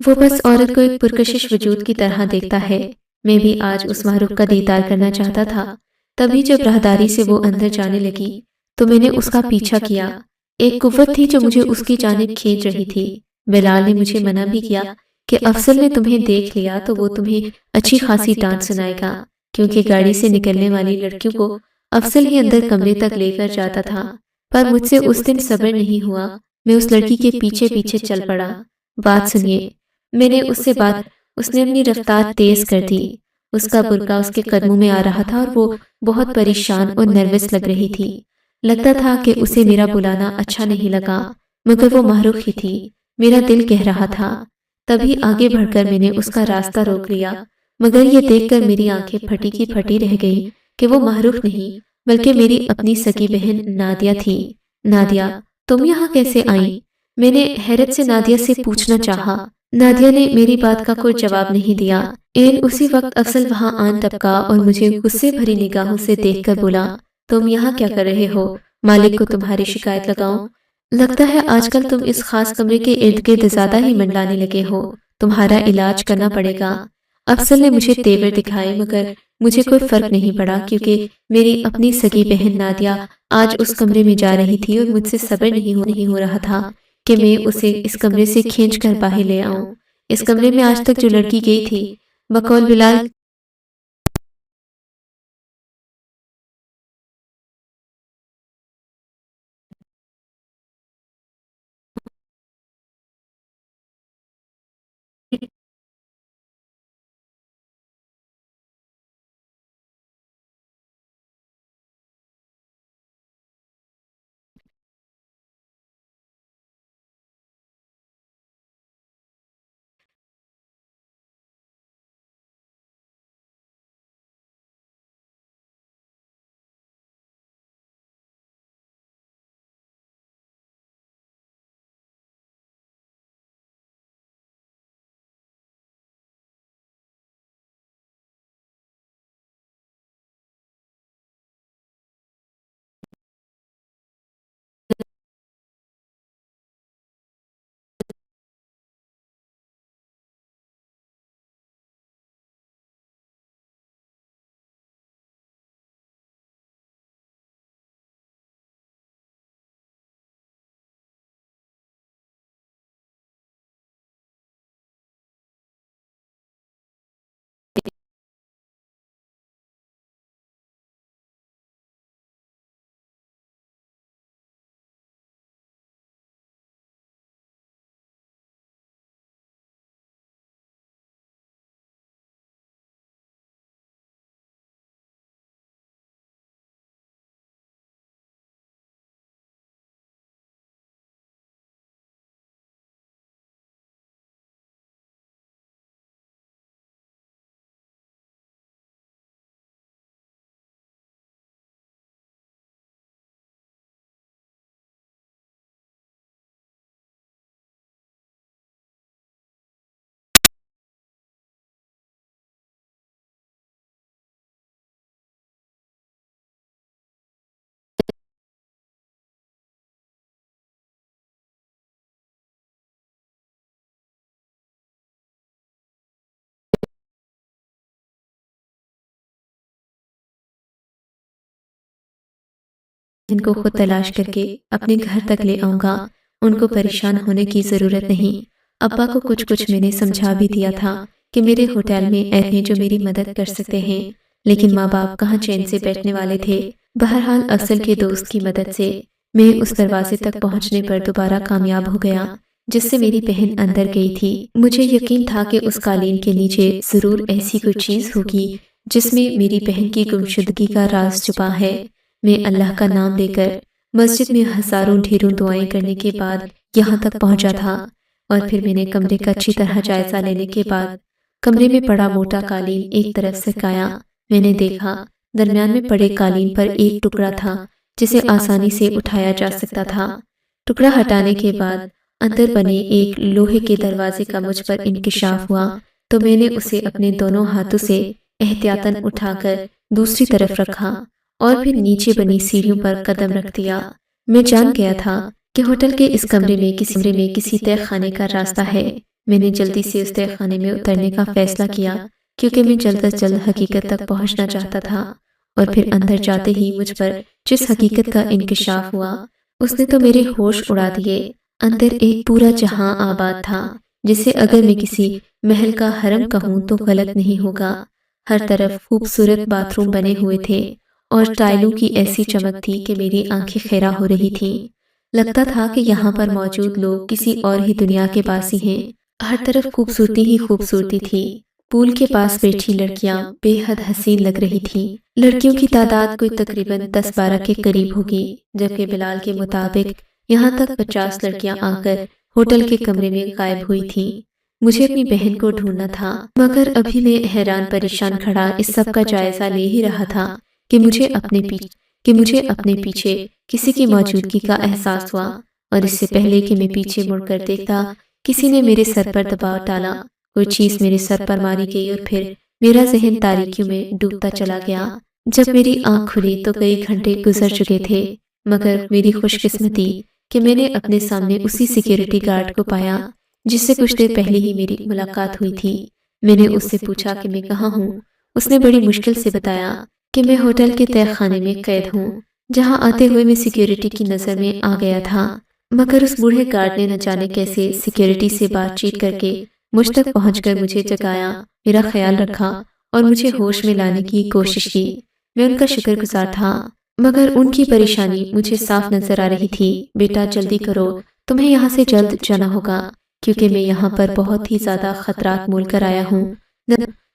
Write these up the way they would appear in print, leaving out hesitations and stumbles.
وہ بس عورت کو ایک پرکشش وجود کی طرح دیکھتا ہے۔ میں بھی آج اس محروف کا دیدار کرنا چاہتا تھا۔ تبھی جب راہداری سے وہ اندر جانے لگی تو میں نے اس کا پیچھا کیا۔ ایک قوت تھی جو مجھے اس کی جانب کھینچ رہی تھی۔ بلال نے مجھے منع بھی کیا کہ افضل نے تمہیں دیکھ لیا تو وہ تمہیں اچھی خاصی ڈانٹ سنائے گا، کیونکہ گاڑی سے نکلنے والی لڑکیوں کو افضل ہی اندر کمرے تک لے کر جاتا تھا۔ پر مجھ سے اس دن صبر نہیں ہوا۔ میں اس لڑکی کے پیچھے پیچھے چل پڑا۔ بات سنیے، میں نے اس سے بات، اس نے اپنی رفتار تیز کر دی۔ اس کا برقع اس کے قدموں میں آ رہا تھا اور وہ بہت پریشان اور نروس لگ رہی تھی۔ لگتا تھا کہ اسے میرا بلانا اچھا نہیں لگا، مگر وہ محروق ہی تھی۔ میرا دل کہہ رہا تھا۔ تبھی آگے بڑھ کر میں نے اس کا راستہ روک لیا، مگر یہ دیکھ کر میری آنکھیں پھٹی کی پھٹی رہ گئی کہ وہ محروق نہیں بلکہ میری اپنی سگی بہن نادیہ تھی۔ نادیہ، تم یہاں کیسے آئیں؟ میں نے حیرت سے نادیہ سے پوچھنا چاہا۔ نادیہ نے میری بات کا کوئی جواب نہیں دیا۔ اسی وقت افضل وہاں آن ٹپکا اور مجھے غصے بھری نگاہوں سے دیکھ کر بولا، تم یہاں کیا کر رہے ہو؟ مالک کو تمہاری شکایت لگاؤں؟ لگتا ہے آج کل تم اس خاص کمرے کے ارد گرد زیادہ ہی منڈلانے لگے ہو، تمہارا علاج کرنا پڑے گا۔ افضل نے مجھے تیور دکھائے، مگر مجھے کوئی فرق نہیں پڑا، کیونکہ میری اپنی سگی بہن نادیہ آج اس کمرے میں جا رہی تھی اور مجھ سے صبر نہیں ہو رہا تھا کہ میں اسے اس کمرے سے کھینچ کر باہر لے آؤں۔ اس کمرے میں آج تک جو لڑکی گئی تھی، بقول بلال ان کو خود تلاش کر کے اپنے گھر تک لے آؤں گا، ان کو پریشان ہونے کی ضرورت نہیں۔ ابا کو کچھ میں نے سمجھا بھی دیا تھا کہ میرے ہوٹل میں ایسے ہیں جو میری مدد کر سکتے ہیں، لیکن ماں باپ کہاں چین سے بیٹھنے والے تھے۔ بہرحال افضل کے دوست کی مدد سے میں اس دروازے تک پہنچنے پر دوبارہ کامیاب ہو گیا جس سے میری بہن اندر گئی تھی۔ مجھے یقین تھا کہ اس قالین کے نیچے ضرور ایسی کوئی چیز ہوگی جس میں میری بہن کی گمشدگی کا راز چھپا ہے۔ میں اللہ کا نام لے کر مسجد میں ہزاروں ڈھیروں دعائیں کرنے کے بعد یہاں تک پہنچا تھا، اور پھر میں نے کمرے کا اچھی طرح جائزہ لینے کے بعد کمرے میں پڑا موٹا قالین ایک طرف سرکایا۔ میں نے دیکھا درمیان میں پڑے قالین پر ایک ٹکڑا تھا جسے آسانی سے اٹھایا جا سکتا تھا۔ ٹکڑا ہٹانے کے بعد اندر بنے ایک لوہے کے دروازے کا مجھ پر انکشاف ہوا، تو میں نے اسے اپنے دونوں ہاتھوں سے احتیاطاً اٹھا کر دوسری طرف رکھا اور پھر نیچے بنی سیڑھیوں پر قدم رکھ دیا۔ میں جان گیا تھا کہ ہوٹل کے اس کمرے میں کسی طے خانے کا راستہ ہے۔ میں نے جلدی سے اس تہہ خانے میں اترنے کا فیصلہ کیا کیونکہ میں جلد از جلد حقیقت تک پہنچنا چاہتا تھا، اور پھر اندر جاتے ہی مجھ پر جس حقیقت کا انکشاف ہوا اس نے تو میرے ہوش اڑا دیے۔ اندر ایک پورا جہاں آباد تھا جسے اگر میں کسی محل کا حرم کہوں تو غلط نہیں ہوگا۔ ہر طرف خوبصورت باتھ روم بنے ہوئے تھے اور ٹائلوں کی ایسی چمک تھی کہ میری آنکھیں خیرہ ہو رہی تھیں۔ لگتا تھا کہ یہاں پر موجود لوگ کسی اور ہی دنیا کے باسی ہیں۔ ہر طرف خوبصورتی ہی خوبصورتی تھی۔ پول کے پاس بیٹھی لڑکیاں بے حد حسین لگ رہی تھیں۔ لڑکیوں کی تعداد کوئی تقریباً 10-12 کے قریب ہوگی، جبکہ بلال کے مطابق یہاں تک 50 لڑکیاں آ کر ہوٹل کے کمرے میں غائب ہوئی تھیں۔ مجھے اپنی بہن کو ڈھونڈنا تھا، مگر ابھی میں حیران پریشان کھڑا اس سب کا جائزہ لے ہی رہا تھا کہ مجھے اپنے پیچھے کسی کی موجودگی کا احساس ہوا، اور اس سے پہلے کہ میں پیچھے مڑ کر دیکھتا کسی نے میرے سر پر دباؤ ڈالا۔ کوئی چیز میرے سر پر ماری گئی اور پھر میرا ذہن تاریکیوں میں ڈوبتا چلا گیا۔ جب میری آنکھ کھلی تو کئی گھنٹے گزر چکے تھے، مگر میری خوش قسمتی کہ میں نے اپنے سامنے اسی سیکیورٹی گارڈ کو پایا جس سے کچھ دیر پہلے ہی میری ملاقات ہوئی تھی۔ میں نے اس سے پوچھا کہ میں کہاں ہوں۔ اس نے بڑی مشکل سے بتایا کہ میں ہوٹل کے تہہ خانے میں قید ہوں، جہاں آتے ہوئے میں سیکیورٹی کی نظر میں آ گیا تھا، مگر اس بوڑھے گارڈ نے نہ جانے کیسے سیکیورٹی سے بات چیت کر کے مجھ تک پہنچ کر مجھے جگایا، میرا خیال رکھا اور مجھے ہوش میں لانے کی کوشش کی۔ میں ان کا شکر گزار تھا، مگر ان کی پریشانی مجھے صاف نظر آ رہی تھی۔ بیٹا جلدی کرو، تمہیں یہاں سے جلد جانا ہوگا، کیونکہ میں یہاں پر بہت ہی زیادہ خطرات مول کر آیا ہوں۔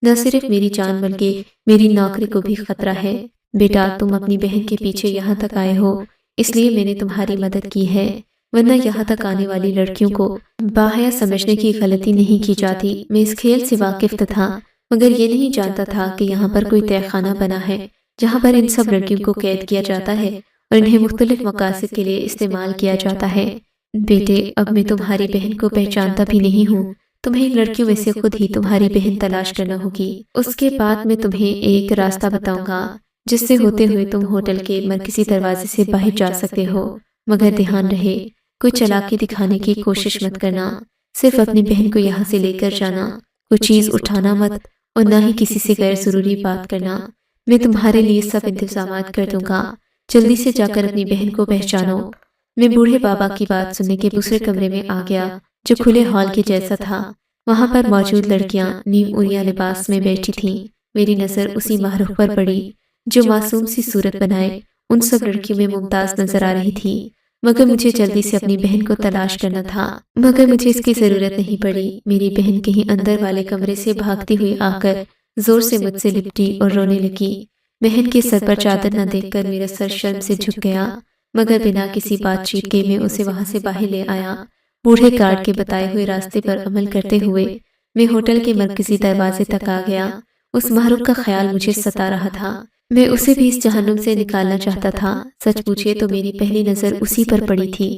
نہ صرف میری جان بلکہ میری نوکری کو بھی خطرہ ہے۔ بیٹا تم اپنی بہن کے پیچھے یہاں تک آئے ہو، اس لیے میں نے تمہاری مدد کی ہے، ورنہ یہاں تک آنے والی لڑکیوں کو باحیا سمجھنے کی غلطی نہیں کی جاتی۔ میں اس کھیل سے واقف تھا، مگر یہ نہیں جانتا تھا کہ یہاں پر کوئی تہہ خانہ بنا ہے جہاں پر ان سب لڑکیوں کو قید کیا جاتا ہے اور انہیں مختلف مقاصد کے لیے استعمال کیا جاتا ہے۔ بیٹے اب میں تمہاری بہن کو پہچانتا بھی نہیں ہوں، تمہیں ان لڑکیوں میں سے خود ہی تمہاری بہن تلاش کرنا ہوگی۔ اس کے بعد میں تمہیں ایک راستہ بتاؤں گا جس سے ہوتے ہوئے تم ہوٹل کے مرکزی دروازے سے باہر جا سکتے ہو، مگر دھیان رہے کوئی چالاکی دکھانے کی کوشش مت کرنا، صرف اپنی بہن کو یہاں سے لے کر جانا، کوئی چیز اٹھانا مت اور نہ ہی کسی سے غیر ضروری بات کرنا۔ میں تمہارے لیے سب انتظامات کر دوں گا، جلدی سے جا کر اپنی بہن کو پہچانو۔ میں بوڑھے بابا کی بات سننے کے دوسرے کمرے میں آ گیا جو کھلے ہال کے جیسا تھا۔ وہاں پر موجود لڑکیاں نیم عریاں لباس میں بیٹھی تھیں۔ میری نظر اسی محروف پر پڑی جو معصوم سی صورت بنائے ان سب لڑکیوں میں ممتاز نظر آ رہی تھی، مگر مجھے جلدی سے اپنی بہن کو تلاش کرنا تھا، مگر مجھے اس کی ضرورت نہیں پڑی۔ میری بہن کہیں اندر والے کمرے سے بھاگتی ہوئی آ کر زور سے مجھ سے لپٹی اور رونے لگی۔ بہن کے سر پر چادر نہ دیکھ کر میرا سر شرم سے جھک گیا، مگر بنا کسی بات چیت کے میں اسے وہاں سے باہر لے آیا۔ بوڑھے گارڈ کے بتائے ہوئے راستے پر عمل کرتے ہوئے میں ہوٹل کے مرکزی دروازے تک آ گیا۔ اس محروم کا خیال مجھے ستا رہا تھا، میں اسے بھی اس جہنم سے نکالنا چاہتا تھا۔ سچ پوچھے تو میری پہلی نظر اسی پر پڑی تھی،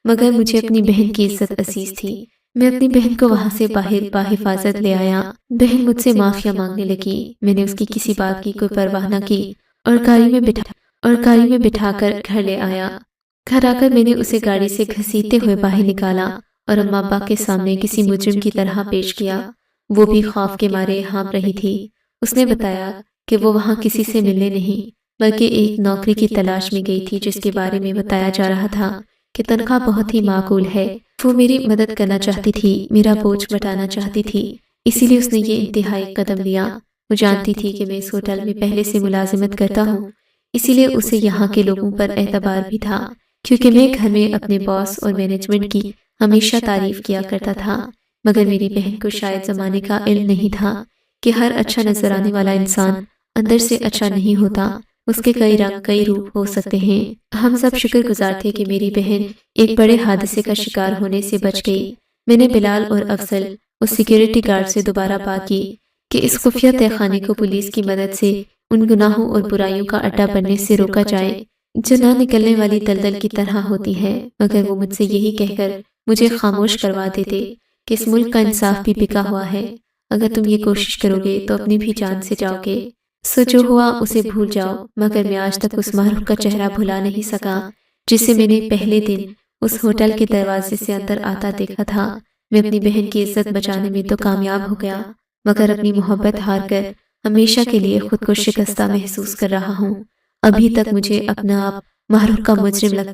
مگر مجھے اپنی بہن کی عزت عزیز تھی۔ میں اپنی بہن کو وہاں سے باہر بحفاظت لے آیا۔ بہن مجھ سے معافیا مانگنے لگی، میں نے اس کی کسی بات کی کوئی پرواہ نہ کی اور گاڑی میں بٹھا کر گھر لے آیا۔ گھر آ کر میں نے اسے گاڑی سے گھسیٹتے ہوئے باہر نکالا اور اماں ابا کے سامنے کسی مجرم کی طرح پیش کیا۔ وہ بھی خوف کے مارے ہانپ رہی تھی۔ اس نے بتایا کہ وہ وہاں کسی سے ملنے نہیں بلکہ ایک نوکری کی تلاش میں گئی تھی جس کے بارے میں بتایا جا رہا تھا کہ تنخواہ بہت ہی معقول ہے۔ وہ میری مدد کرنا چاہتی تھی، میرا بوجھ بٹانا چاہتی تھی، اسی لیے اس نے یہ انتہائی قدم لیا۔ وہ جانتی تھی کہ میں اس ہوٹل میں پہلے سے ملازمت کرتا ہوں، اسی لیے اسے یہاں کے لوگوں پر اعتبار بھی تھا، کیونکہ میں گھر میں اپنے باس اور مینجمنٹ کی ہمیشہ تعریف کیا کرتا تھا۔ مگر میری بہن کو شاید زمانے کا علم نہیں تھا کہ ہر اچھا نظر آنے والا انسان اندر سے اچھا نہیں ہوتا، اس کے کئی رنگ کئی روپ ہو سکتے ہیں۔ ہم سب شکر گزار تھے کہ میری بہن ایک بڑے حادثے کا شکار ہونے سے بچ گئی۔ میں نے بلال اور افضل اس سیکیورٹی گارڈ سے دوبارہ بات کی کہ اس خفیہ تہہ خانے کو پولیس کی مدد سے ان گناہوں اور برائیوں کا اڈا بننے سے روکا جائے جو نہ نکلنے والی دلدل کی طرح ہوتی ہے، مگر وہ مجھ سے یہی کہہ کر مجھے خاموش کروا دیتے کہ اس ملک کا انصاف بھی بکا ہوا ہے، اگر تم یہ کوشش کرو گے تو اپنی بھی جان سے جاؤ گے، سو جو ہوا اسے بھول جاؤ۔ مگر میں آج تک اس محروم کا چہرہ بھلا نہیں سکا جسے میں نے پہلے دن اس ہوٹل کے دروازے سے اندر آتا دیکھا تھا۔ میں اپنی بہن کی عزت بچانے میں تو کامیاب ہو گیا، مگر اپنی محبت ہار کر ہمیشہ کے لیے خود کو شکستہ محسوس کر رہا ہوں۔ ابھی تک مجھے اپنا آپ محروق کا مجرم